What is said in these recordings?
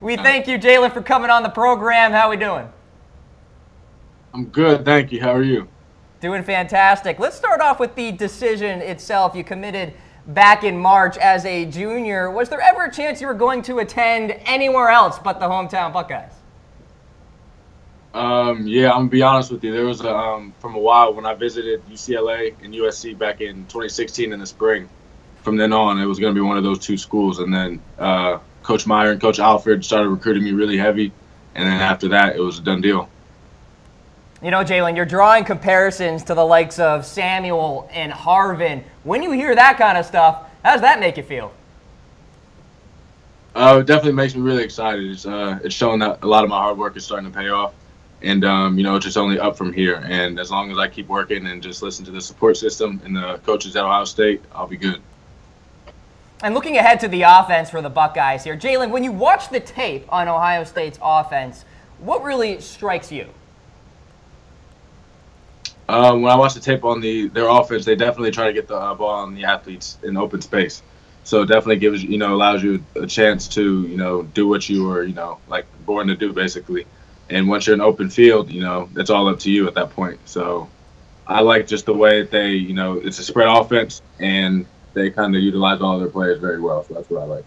We thank you, Jaelen, for coming on the program. How are we doing? I'm good, thank you. How are you? Doing fantastic. Let's start off with the decision itself. You committed back in March as a junior. Was there ever a chance you were going to attend anywhere else but the hometown Buckeyes? Yeah, I'm gonna be honest with you. There was from a while when I visited UCLA and USC back in 2016 in the spring. From then on, it was gonna be one of those two schools, and then Coach Meyer and Coach Alfred started recruiting me really heavy, and then after that, it was a done deal. You know, Jaelen, you're drawing comparisons to the likes of Samuel and Harvin. When you hear that kind of stuff, how does that make you feel? It definitely makes me really excited. It's showing that a lot of my hard work is starting to pay off. And, it's just only up from here. And as long as I keep working and just listen to the support system and the coaches at Ohio State, I'll be good. And looking ahead to the offense for the Buckeyes here, Jaelen, when you watch the tape on Ohio State's offense, what really strikes you? When I watch the tape on their offense, they definitely try to get the ball on the athletes in open space. So it definitely gives, allows you a chance to, do what you were, born to do, basically. And once you're in open field, that's all up to you at that point. So I like just the way that they, it's a spread offense, and they kind of utilize all of their players very well. So that's what I like.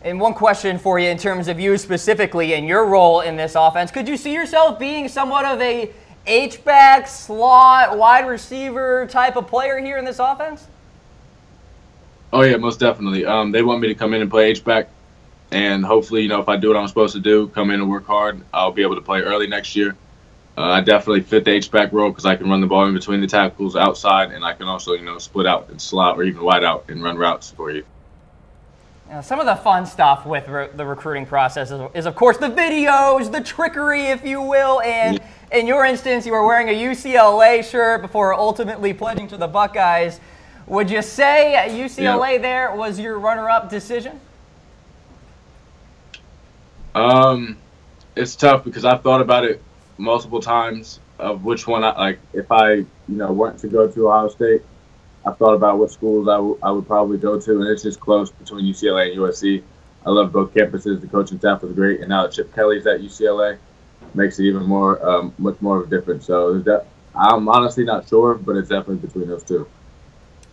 And one question for you in terms of you specifically and your role in this offense. Could you see yourself being somewhat of a H-back, slot, wide receiver type of player here in this offense? Oh, yeah, most definitely. They want me to come in and play H-back. And hopefully, if I do what I'm supposed to do, come in and work hard, I'll be able to play early next year. I definitely fit the H-back role because I can run the ball in between the tackles outside, and I can also, split out and slot or even wide out and run routes for you. Now, some of the fun stuff with the recruiting process is, of course, the videos, the trickery, if you will. And in your instance, you were wearing a UCLA shirt before ultimately pledging to the Buckeyes. Would you say UCLA there was your runner-up decision? It's tough because I've thought about it multiple times of which one if I went to go to Ohio State. I've thought about what schools I would probably go to, and it's just close between UCLA and USC. I love both campuses. The coaching staff was great, and now that Chip Kelly's at UCLA makes it even more, much more of a difference. So I'm honestly not sure, but it's definitely between those two.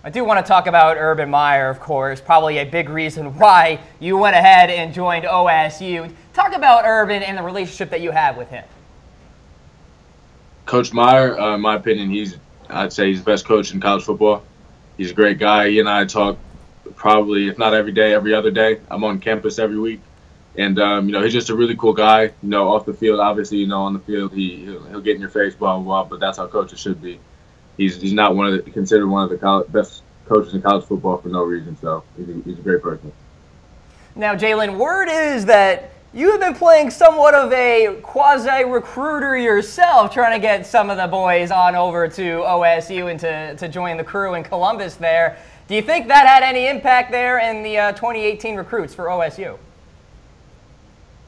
I do want to talk about Urban Meyer, of course, probably a big reason why you went ahead and joined OSU. Talk about Urban and the relationship that you have with him. Coach Meyer, in my opinion, I'd say he's the best coach in college football. He's a great guy. He and I talk probably, if not every day, every other day. I'm on campus every week. And, he's just a really cool guy. Off the field, obviously, on the field, he'll get in your face, blah, blah, blah, but that's how coaches should be. He's not considered one of the best coaches in college football for no reason. So he's a great person. Now, Jaelen, word is that you have been playing somewhat of a quasi-recruiter yourself, trying to get some of the boys on over to OSU and to join the crew in Columbus there. Do you think that had any impact there in the 2018 recruits for OSU?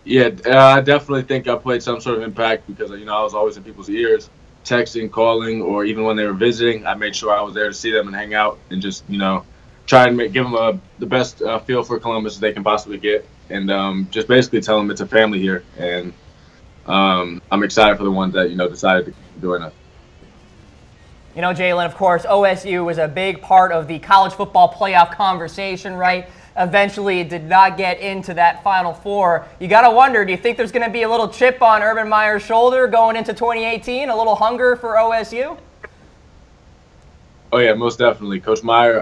Yeah, I definitely think I played some sort of impact because, I was always in people's ears, texting, calling, or even when they were visiting, I made sure I was there to see them and hang out and just, try and give them the best feel for Columbus they can possibly get. And just basically tell them it's a family here. And I'm excited for the ones that, decided to join us. Jaelen, of course, OSU was a big part of the college football playoff conversation, right? Eventually, it did not get into that Final Four. You got to wonder, do you think there's going to be a little chip on Urban Meyer's shoulder going into 2018, a little hunger for OSU? Oh, yeah, most definitely. Coach Meyer,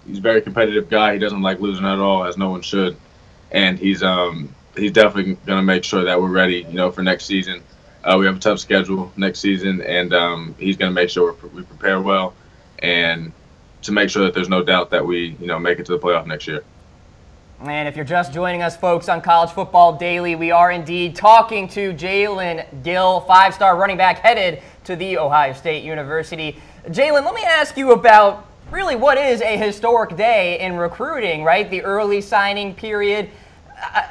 he's a very competitive guy. He doesn't like losing at all, as no one should. And he's definitely going to make sure that we're ready, for next season. We have a tough schedule next season, and he's going to make sure we prepare well and to make sure that there's no doubt that we, make it to the playoff next year. And if you're just joining us, folks, on College Football Daily, we are indeed talking to Jaelen Gill, five-star running back headed to the Ohio State University. Jaelen, let me ask you about really what is a historic day in recruiting, right? The early signing period.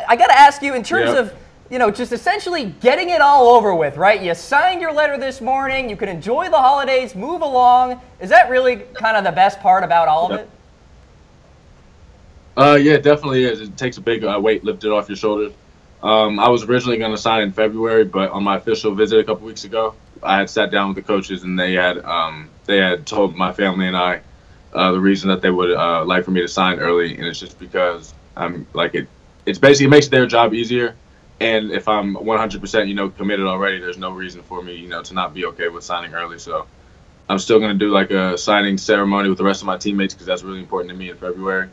I got to ask you in terms of, just essentially getting it all over with, right? You signed your letter this morning. You can enjoy the holidays, move along. Is that really kind of the best part about all of it? Yeah, it definitely is. It takes a big weight lifted off your shoulders. I was originally going to sign in February, but on my official visit a couple weeks ago, I had sat down with the coaches, and they had told my family and I the reason that they would like for me to sign early, and it's just because I'm like it's basically, it makes their job easier. And if I'm 100%, committed already, there's no reason for me, to not be okay with signing early. So I'm still going to do like a signing ceremony with the rest of my teammates because that's really important to me in February.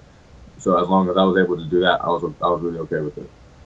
So as long as I was able to do that, I was really okay with it.